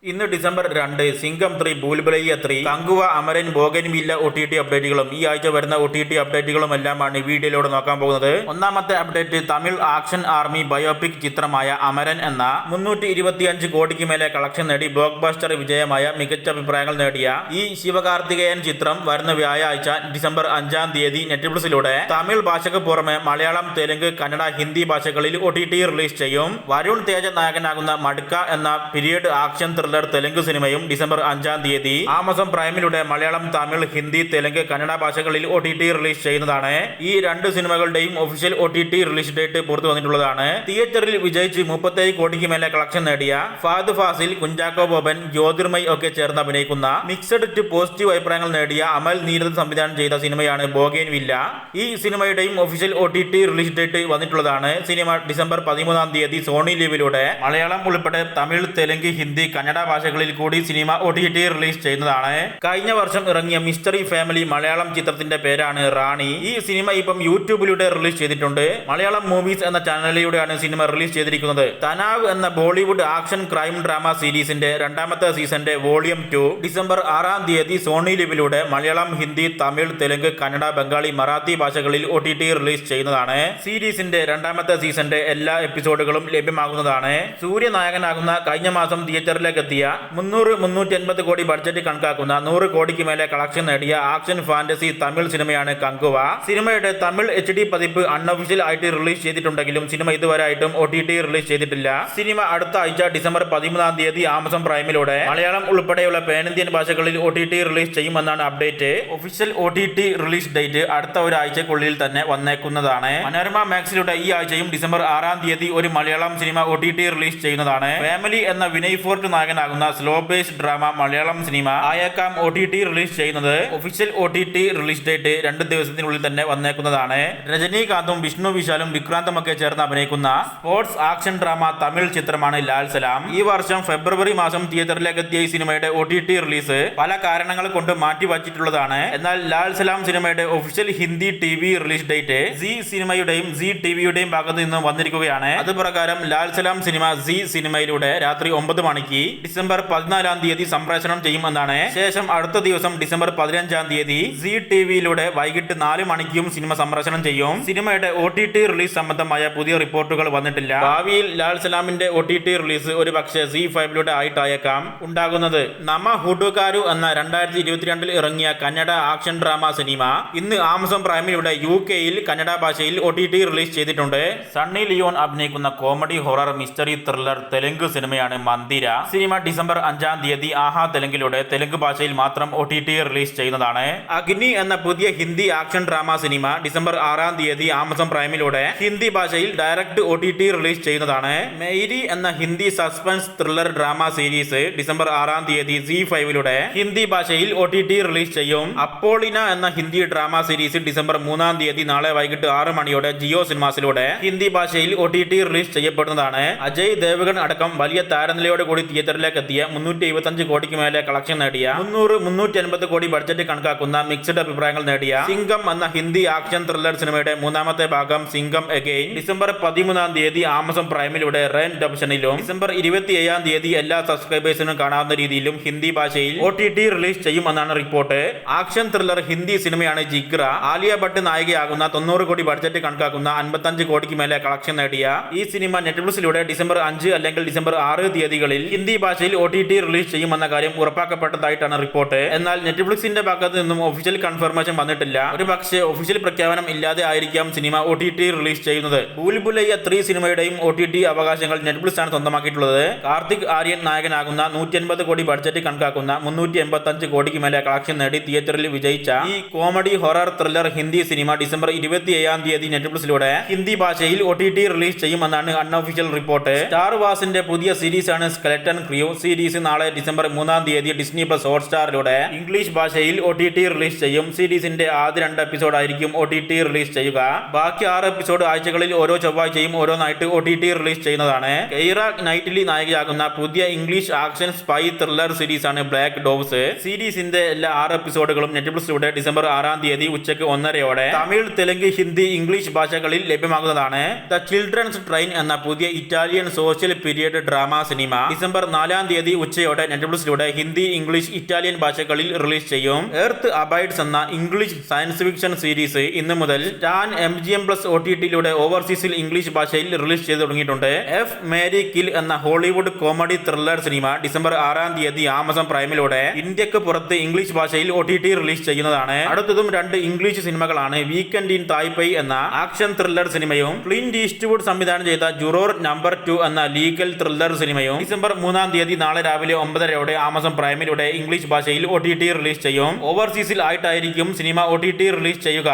ഇന്ന് December 2 Singham 3, ഭൂൽബുലയ്യ 3, Kanguva, Amaran, bougainvillea OTT അപ്ഡേറ്റുകളും ഈ ആഴ്ച വരുന്ന OTT അപ്ഡേറ്റുകളും എല്ലാമാണ് വീഡിയോയിലൂടെ നോക്കാൻ പോകുന്നത്. ഒന്നാമത്തെ update Tamil action army biopic ചിത്രമായ അമരൻ എന്ന 325 കോടിക്ക് മേലെ കളക്ഷൻ നേടി ബ്ലോക്ക് ബസ്റ്റർ വിജയമായ മികച്ച അഭിപ്രായങ്ങൾ നേടിയ ഈ ശിവകാർത്തികേയൻ ചിത്രം വരുന്ന വ്യാഴാഴ്ച ഡിസംബർ 5-ാം തീയതി നെറ്റ്ഫ്ലിക്സിലൂടെ തമിഴ് ഭാഷയ്ക്ക് പുറമെ മലയാളം, തെലുങ്ക്, കന്നഡ, ഹിന്ദി ഭാഷകളിൽ OTT റിലീസ് ചെയ്യും. വരുൺ തേജ നായകനാകുന്ന മഡ്ക എന്ന പീരിയഡ് ആക്ഷൻ തെലുങ്ക് സിനിമയും ഡിസംബർ 5-ാം തീയതി ആമസോൺ പ്രൈമിലൂടെ മലയാളം, തമിഴ്, ഹിന്ദി, തെലുങ്ക്, കന്നഡ ഭാഷകളിൽ OTT റിലീസ് ചെയ്യുന്നതാണ്. ഈ രണ്ട് സിനിമകളുടെയും ഒഫീഷ്യൽ OTT റിലീസ് ഡേറ്റ് പുറത്തു വന്നിട്ടുള്ളതാണ്. തിയേറ്ററിൽ വിജയിച്ച് 37 കോടിക്ക് മേലെ കളക്ഷൻ നേടിയ ഫഹദ് ഫാസിൽ, കുഞ്ചാക്കോ ബോബൻ, ജ്യോതിർമയ് ഒക്കെ ചേർന്ന് അഭിനയിക്കുന്ന മിക്സഡ് ടു പോസിറ്റീവ് അഭിപ്രായങ്ങൾ നേടിയ അമൽ നീരദ് സംവിധാനം ചെയ്ത സിനിമയാണ് ബോഗൻവില്ല. ഈ സിനിമയുടെയും ഒഫീഷ്യൽ OTT റിലീസ് ഡേറ്റ് വന്നിട്ടുള്ളതാണ്. സിനിമ ഡിസംബർ 13-ാം തീയതി സോണി ലീവിലൂടെ മലയാളം ഉൾപ്പെടെ തമിഴ്, തെലുങ്ക്, ഹിന്ദി, കന്നഡ ഭാഷകളിൽ കൂടി സിനിമ OTT റിലീസ് ചെയ്യുന്നതാണ്. കഴിഞ്ഞ വർഷം ഇറങ്ങിയ മിസ്റ്ററി ഫാമിലി മലയാളം ചിത്രത്തിന്റെ പേരാണ് റാണി. ഈ സിനിമ ഇപ്പം യൂട്യൂബിലൂടെ റിലീസ് ചെയ്തിട്ടുണ്ട്. മലയാളം മൂവീസ് എന്ന ചാനലിലൂടെയാണ് സിനിമ റിലീസ് ചെയ്തിരിക്കുന്നത്. തനാവ് എന്ന ബോളിവുഡ് ആക്ഷൻ ക്രൈം ഡ്രാമ സീരീസിന്റെ 2ാമത്തെ സീസന്റെ വോളിയം 2 ഡിസംബർ 6-ാം തീയതി സോണി ലീവിലൂടെ മലയാളം, ഹിന്ദി, തമിഴ്, തെലുങ്ക്, കന്നഡ, ബംഗാളി, മറാത്തി ഭാഷകളിൽ OTT റിലീസ് ചെയ്യുന്നതാണ്. സീരീസിന്റെ 2ാമത്തെ സീസന്റെ എല്ലാ എപ്പിസോഡുകളും ലഭ്യമാകുന്നതാണ്. സൂര്യ നായകനാകുന്ന കഴിഞ്ഞ മാസം തിയേറ്ററിലേക്ക് എത്തിയ 300-350 കോടി ബഡ്ജറ്റ് കണക്കാക്കുന്ന 100 കോടിക്ക് മേലെ കളക്ഷൻ നേടിയ ആക്ഷൻ ഫാന്റസി തമിഴ് സിനിമയാണ് കങ്കുവ. സിനിമയുടെ തമിഴ് HD പതിപ്പ് അൺഒഫീഷ്യൽ ആയിട്ട് റിലീസ് ചെയ്തിട്ടുണ്ടെങ്കിലും സിനിമ ഇതുവരെ ആയിട്ടും OTT റിലീസ് ചെയ്തിട്ടില്ല. സിനിമ അടുത്ത ആഴ്ച ഡിസംബർ 13-ാം തീയതി ആമസോൺ പ്രൈമിലൂടെ മലയാളം ഉൾപ്പെടെയുള്ള പാൻ-ഇന്ത്യൻ ഭാഷകളിൽ OTT റിലീസ് ചെയ്യുമെന്നാണ് update. Official OTT release date അടുത്ത ഒരാഴ്ചക്കുള്ളിൽ തന്നെ വന്നേക്കുന്നതാണ്. മനോരമ മാക്സിലൂടെ ഈ ആഴ്ചയും ഡിസംബർ 6-ാം തീയതി ഒരു മലയാളം സിനിമ OTT റിലീസ് ചെയ്യുന്നതാണ്. ഫാമിലി എന്ന വിനയ് ഫോർട്ട് നായകനാകുന്ന slow pace drama Malayalam cinema ആയേക്കാം OTT റിലീസ് ചെയ്യുന്നത്. ഒഫീഷ്യൽ OTT റിലീസ് ഡേറ്റ് 2 ദിവസത്തിനുള്ളിൽ തന്നെ വന്നേക്കുന്നതാണ്. രജനീകാന്തും വിഷ്ണു വിശാലും വിക്രാന്തും ഒക്കെ ചേർന്ന് അഭിനയിക്കുന്ന സ്പോർട്സ് ആക്ഷൻ ഡ്രാമ തമിഴ് ചിത്രമാണ് ലാൽ സലാം. ഈ വർഷം ഫെബ്രുവരി മാസം തിയേറ്ററിലേക്ക് എത്തിയ ഈ സിനിമയുടെ OTT റിലീസ് പല കാരണങ്ങൾ കൊണ്ട് മാറ്റിവച്ചിട്ടുള്ളതാണ്. എന്നാൽ ലാൽ സലാം സിനിമയുടെ official Hindi TV release date സി സിനിമയുടെയും സി TVയുടെയും ഭാഗത്ത് നിന്ന് വന്നിരിക്കുകയാണ്. അതുപ്രകാരം ലാൽ സലാം സിനിമ സി സിനിമയിലൂടെ രാത്രി 9 മണിക്ക് ഡിസംബർ 14-ാം തീയതി സംപ്രേഷണം ചെയ്യുമെന്നാണ്. ശേഷം അടുത്ത ദിവസം ഡിസംബർ 15-ാം തീയതി സി TVയിലൂടെ വൈകിട്ട് 4 മണിക്കും സിനിമ സംപ്രേഷണം ചെയ്യും. സിനിമയുടെ OTT റിലീസ് സംബന്ധമായ പുതിയ റിപ്പോർട്ടുകൾ വന്നിട്ടില്ല. ഭാവിയിൽ ലാൽ സലാമിന്റെ OTT റിലീസ് ഒരു പക്ഷേ Z5ലൂടെ ആയിട്ടായേക്കാം ഉണ്ടാകുന്നത്. നമ ഹുഡുകാരു എന്ന 2022-ൽ ഇറങ്ങിയ കന്നഡ ആക്ഷൻ ഡ്രാമ സിനിമ ഇന്ന് ആമസോൺ പ്രൈമിലൂടെ UK-യിൽ കന്നഡ ഭാഷയിൽ OTT റിലീസ് ചെയ്തിട്ടുണ്ട്. സണ്ണി ലിയോൺ അഭിനയിക്കുന്ന comedy horror mystery thriller Telugu സിനിമയാണ് മന്ദിര. സിനിമ ഡിസംബർ 5-ാം തീയതി ആഹാ തെലുങ്കിലൂടെ തെലുങ്ക് ഭാഷയിൽ മാത്രം OTT റിലീസ് ചെയ്യുന്നതാണ്. അഗ്നി എന്ന പുതിയ Hindi action drama cinema December 6-ാം തീയതി ആമസോൺ പ്രൈമിലൂടെ ഹിന്ദി ഭാഷയിൽ ഡയറക്റ്റ് OTT റിലീസ് ചെയ്യുന്നതാണ്. മേരി എന്ന Hindi suspense thriller drama series December 6-ാം തീയതി Z5ലൂടെ ഹിന്ദി ഭാഷയിൽ OTT റിലീസ് ചെയ്യും. അപ്പോളിന എന്ന ഹിന്ദി ഡ്രാമ സീരീസ് ഡിസംബർ 3-ാം തീയതി നാളെ വൈകിട്ട് 6 മണിയോടെ ജിയോ സിനിമാസിലൂടെ ഹിന്ദി ഭാഷയിൽ OTT റിലീസ് ചെയ്യപ്പെടുന്നതാണ്. അജയ് ദേവ്ഗൺ അടക്കം വലിയ താരനിലയോട് കൂടി തിയേറ്ററിലേക്ക് എത്തിയ 375 കോടിക്ക് മേലെ കളക്ഷൻ നേടിയ 300-350 കോടി ബഡ്ജറ്റ് കണക്കാക്കുന്ന മിക്സഡ് അഭിപ്രായങ്ങൾ നേടിയ സിംഗം എന്ന ഹിന്ദി ആക്ഷൻ ത്രില്ലർ സിനിമയുടെ 3ാമത്തെ ഭാഗം സിംഗം അഗെയിൻ ഡിസംബർ 13-ാം തീയതി ആമസോൺ പ്രൈമിലൂടെ റെന്റ് ഓപ്ഷനിലും ഡിസംബർ 27-ാം തീയതി എല്ലാ സബ്സ്ക്രൈബേഴ്സിനും കാണാവുന്ന രീതിയിലും ഹിന്ദി ഭാഷയിൽ OTT റിലീസ് ചെയ്യുമെന്നാണ് റിപ്പോർട്ട്. ആക്ഷൻ ത്രില്ലർ ഹിന്ദി സിനിമയാണ് ജിഗ്ര. ആലിയ ഭട്ട് നായികയാകുന്ന 90 കോടി ബഡ്ജറ്റ് കണക്കാക്കുന്ന 55 കോടിക്ക് മേലെ കളക്ഷൻ നേടിയ ഈ സിനിമ നെറ്റ്ഫ്ലിക്സിലൂടെ ഡിസംബർ 5 അല്ലെങ്കിൽ ഡിസംബർ 6 തീയതികളിൽ ഹിന്ദി ഭാഷയിൽ OTT റിലീസ് ചെയ്യുമെന്ന കാര്യം ഉറപ്പാക്കപ്പെട്ടതായിട്ടാണ് റിപ്പോർട്ട്. എന്നാൽ നെറ്റ്ഫ്ലിക്സിന്റെ ഭാഗത്ത് നിന്നും ഒഫീഷ്യൽ കൺഫർമേഷൻ വന്നിട്ടില്ല. ഒരു പക്ഷേ ഒഫീഷ്യൽ പ്രഖ്യാപനം ഇല്ലാതെ ആയിരിക്കാം സിനിമ OTT റിലീസ് ചെയ്യുന്നത്. ഭൂൽബുലയ്യ 3 സിനിമയുടെയും OTT അവകാശങ്ങൾ നെറ്റ്ഫ്ലിക്സ് ആണ് സ്വന്തമാക്കിയിട്ടുള്ളത്. കാർത്തിക് ആര്യൻ നായകനാകുന്ന 180 കോടി ബഡ്ജറ്റ് കണക്കാക്കുന്ന 385 കോടിക്ക് മേലെ കളക്ഷൻ നേടി തിയേറ്ററിൽ വിജയിച്ച ഈ comedy horror thriller Hindi cinema December 27-ാം തീയതി നെറ്റ്ഫ്ലിക്സിലൂടെ ഹിന്ദി ഭാഷയിൽ OTT റിലീസ് ചെയ്യുമെന്നാണ് അൺഒഫീഷ്യൽ റിപ്പോർട്ട്. സ്റ്റാർ വാസിന്റെ പുതിയ സീരീസ് ആണ് സ്കെലറ്റൻ ക്രൂ. സീരീസ് നാളെ ഡിസംബർ 3-ാം തീയതി ഡിസ്നി പ്ലസ് ഹോട്ട്സ്റ്റാറിലൂടെ ഇംഗ്ലീഷ് ഭാഷയിൽ OTT റിലീസ് ചെയ്യും. സീരീസിന്റെ ആദ്യ 2 എപ്പിസോഡ് ആയിരിക്കും OTT റിലീസ് ചെയ്യുക. ബാക്കി 6 എപ്പിസോഡ് ആഴ്ചകളിൽ ഓരോ ചൊവ്വാഴ്ചയും ഓരോന്നായിട്ട് OTT റിലീസ് ചെയ്യുന്നതാണ്. കെയ്റ നൈറ്റ്ലി നായികയാകുന്ന പുതിയ English action spy thriller series ആണ് ബ്ലാക്ക് ഡോവ്സ്. സീരീസിന്റെ എല്ലാ 6 എപ്പിസോഡുകളും നെറ്റ്ഫ്ലിക്സിലൂടെ ഡിസംബർ 6-ാം തീയതി ഉച്ചയ്ക്ക് 1:30 തമിഴ്, തെലുങ്ക്, ഹിന്ദി, ഇംഗ്ലീഷ് ഭാഷകളിൽ ലഭ്യമാകുന്നതാണ്. ദ ചിൽഡ്രൻസ് ട്രെയിൻ എന്ന പുതിയ Italian social period drama cinema December 4 4-ാം തീയതി ഉച്ചയോടെ നെറ്റ്ഫ്ലിക്സിലൂടെ ഹിന്ദി, ഇംഗ്ലീഷ്, ഇറ്റാലിയൻ ഭാഷകളിൽ റിലീസ് ചെയ്യും. എർത്ത് അബൈഡ്സ് എന്ന ഇംഗ്ലീഷ് സയൻസ് ഫിക്ഷൻ സീരീസ് ഇന്നു മുതൽ സ്റ്റാൻ MGM+ OTT-യിലൂടെ ഓവർസീസിൽ ഇംഗ്ലീഷ് ഭാഷയിൽ റിലീസ് ചെയ്തു തുടങ്ങിയിട്ടുണ്ട്. എഫ് മേരി കിൽ എന്ന Hollywood comedy thriller cinema December 6-ാം തീയതി ആമസോൺ പ്രൈമിലൂടെ ഇന്ത്യക്ക് പുറത്ത് ഇംഗ്ലീഷ് ഭാഷയിൽ OTT റിലീസ് ചെയ്യുന്നതാണ്. അടുത്തതും 2 ഇംഗ്ലീഷ് സിനിമകളാണ്. വീക്കെൻഡ് ഇൻ തായ്പേയ് എന്ന ആക്ഷൻ ത്രില്ലർ സിനിമയും ക്ലിന്റ് ഈസ്റ്റ്വുഡ് സംവിധാനം ചെയ്ത ജുറോർ നമ്പർ 2 എന്ന ലീഗൽ ത്രില്ലർ സിനിമയും ഡിസംബർ 3-ാം തീയതി നാളെ രാവിലെ 9:30 ആമസോൺ പ്രൈമിലൂടെ ഇംഗ്ലീഷ് ഭാഷയിൽ OTT റിലീസ് ചെയ്യും. ഓവർസീസിൽ ആയിട്ടായിരിക്കും സിനിമ OTT റിലീസ് ചെയ്യുക.